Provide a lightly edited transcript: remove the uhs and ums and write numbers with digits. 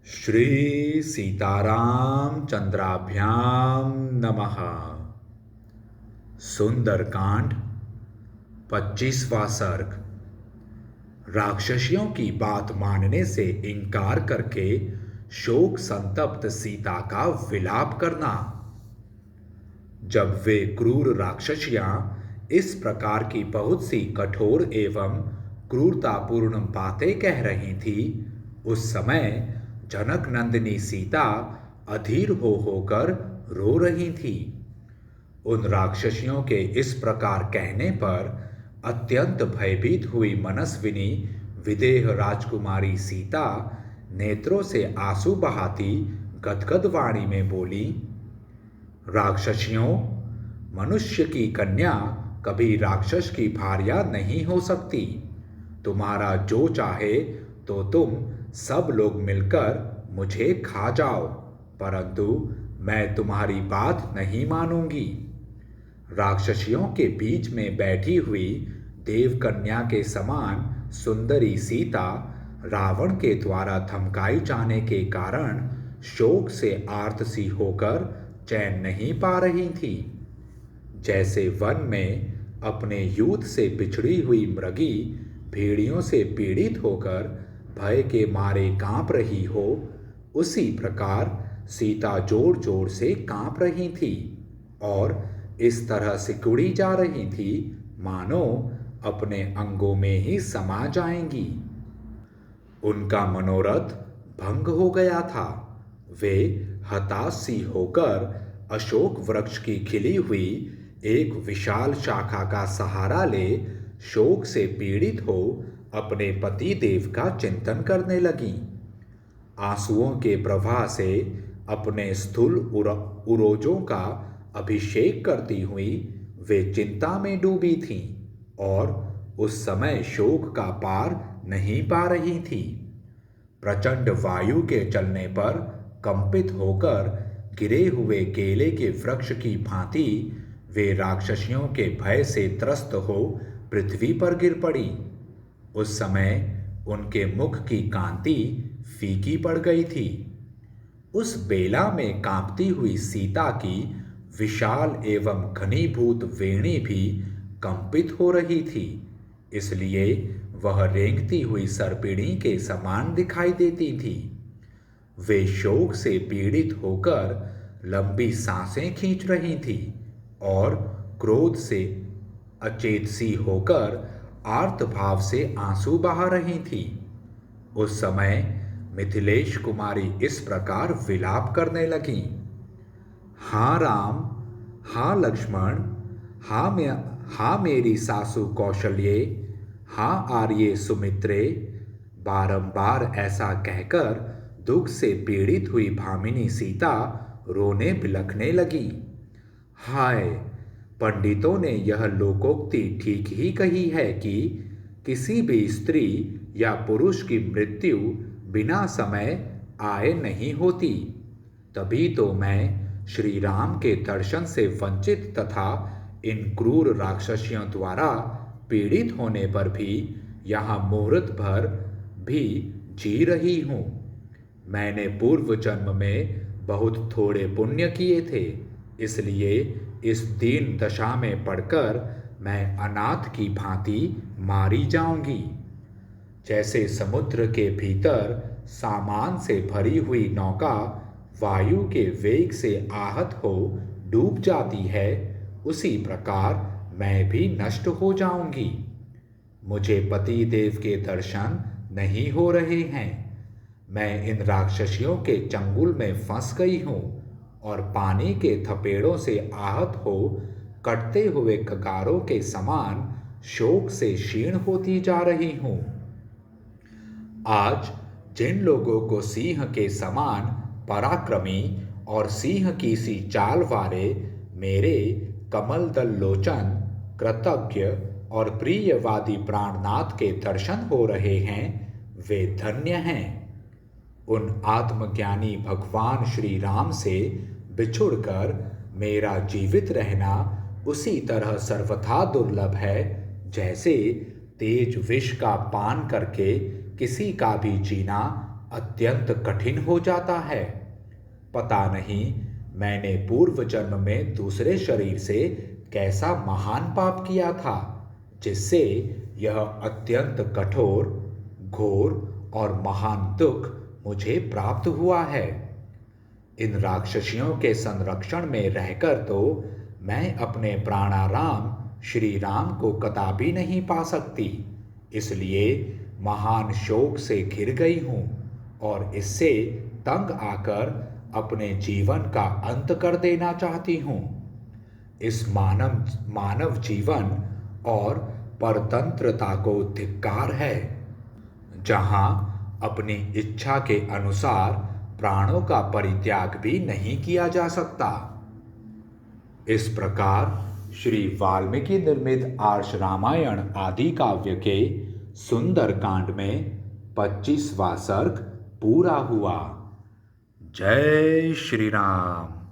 श्री सीताराम चंद्राभ्याम नमः। सुंदरकांड 25वां सर्ग। राक्षसियों की बात मानने से इनकार करके शोक संतप्त सीता का विलाप करना। जब वे क्रूर राक्षसियां इस प्रकार की बहुत सी कठोर एवं क्रूरतापूर्ण बातें कह रही थी, उस समय जनक नंदिनी सीता अधीर हो होकर रो रही थी। उन राक्षसियों के इस प्रकार कहने पर अत्यंत भयभीत हुई मनस्विनी विदेह राजकुमारी सीता नेत्रों से आंसू बहाती गदगद वाणी में बोली, राक्षसियों, मनुष्य की कन्या कभी राक्षस की भार्या नहीं हो सकती। तुम्हारा जो चाहे तो तुम सब लोग मिलकर मुझे खा जाओ, परंतु मैं तुम्हारी बात नहीं मानूंगी। राक्षसियों के बीच में बैठी हुई देवकन्या के समान सुंदरी सीता रावण के द्वारा धमकाई जाने के कारण शोक से आर्त सी होकर चैन नहीं पा रही थी। जैसे वन में अपने यूथ से बिछड़ी हुई मृगी भेड़ियों से पीड़ित होकर भय के मारे कांप रही हो, उसी प्रकार सीता जोर जोर से कांप रही थी और इस तरह सिकुड़ी जा रही थी मानो अपने अंगों में ही समा जाएंगी। उनका मनोरथ भंग हो गया था। वे हताश सी होकर अशोक वृक्ष की खिली हुई एक विशाल शाखा का सहारा ले शोक से पीड़ित हो अपने पति देव का चिंतन करने लगी। आंसुओं के प्रवाह से अपने स्थूल उरोजों का अभिषेक करती हुई वे चिंता में डूबी थीं और उस समय शोक का पार नहीं पा रही थी। प्रचंड वायु के चलने पर कंपित होकर गिरे हुए केले के वृक्ष की भांति वे राक्षसियों के भय से त्रस्त हो पृथ्वी पर गिर पड़ी। उस समय उनके मुख की कांति फीकी पड़ गई थी। उस बेला में कांपती हुई सीता की विशाल एवं घनीभूत वेणी भी कंपित हो रही थी, इसलिए वह रेंगती हुई सर्पिणी के समान दिखाई देती थी। वे शोक से पीड़ित होकर लंबी सांसें खींच रही थी और क्रोध से अचेत सी होकर आर्त भाव से आंसू बहा रही थी। उस समय मिथिलेश कुमारी इस प्रकार विलाप करने लगी, हाँ राम, हाँ लक्ष्मण, हाँ मेरी सासू कौशल्ये, हाँ आर्ये सुमित्रे। बारंबार ऐसा कहकर दुख से पीड़ित हुई भामिनी सीता रोने बिलखने लगी। हाय, पंडितों ने यह लोकोक्ति ठीक ही कही है कि किसी भी स्त्री या पुरुष की मृत्यु बिना समय आए नहीं होती। तभी तो मैं श्री राम के दर्शन से वंचित तथा इन क्रूर राक्षसियों द्वारा पीड़ित होने पर भी यहाँ मुहूर्त भर भी जी रही हूँ। मैंने पूर्व जन्म में बहुत थोड़े पुण्य किए थे, इसलिए इस दीन दशा में पड़कर मैं अनाथ की भांति मारी जाऊंगी। जैसे समुद्र के भीतर सामान से भरी हुई नौका वायु के वेग से आहत हो डूब जाती है, उसी प्रकार मैं भी नष्ट हो जाऊंगी। मुझे पति देव के दर्शन नहीं हो रहे हैं। मैं इन राक्षसियों के चंगुल में फंस गई हूँ और पानी के थपेड़ों से आहत हो कटते हुए कगारों के समान शोक से क्षीण होती जा रही हूँ। आज जिन लोगों को सिंह के समान पराक्रमी और सिंह की सी चाल वाले मेरे कमल दल लोचन कृतज्ञ और प्रियवादी प्राणनाथ के दर्शन हो रहे हैं, वे धन्य हैं। उन आत्मज्ञानी भगवान श्री राम से बिछुड़कर मेरा जीवित रहना उसी तरह सर्वथा दुर्लभ है, जैसे तेज विष का पान करके किसी का भी जीना अत्यंत कठिन हो जाता है। पता नहीं मैंने पूर्व जन्म में दूसरे शरीर से कैसा महान पाप किया था, जिससे यह अत्यंत कठोर, घोर और महान दुख मुझे प्राप्त हुआ है। इन राक्षसियों के संरक्षण में रहकर तो मैं अपने प्राणाराम श्री राम को कदापि नहीं पा सकती, इसलिए महान शोक से घिर गई हूँ और इससे तंग आकर अपने जीवन का अंत कर देना चाहती हूँ। इस मानव जीवन और परतंत्रता को धिक्कार है, जहाँ अपनी इच्छा के अनुसार प्राणों का परित्याग भी नहीं किया जा सकता। इस प्रकार श्री वाल्मीकि निर्मित आर्ष रामायण आदि काव्य के सुंदर कांड में 25वां सर्ग पूरा हुआ। जय श्री राम।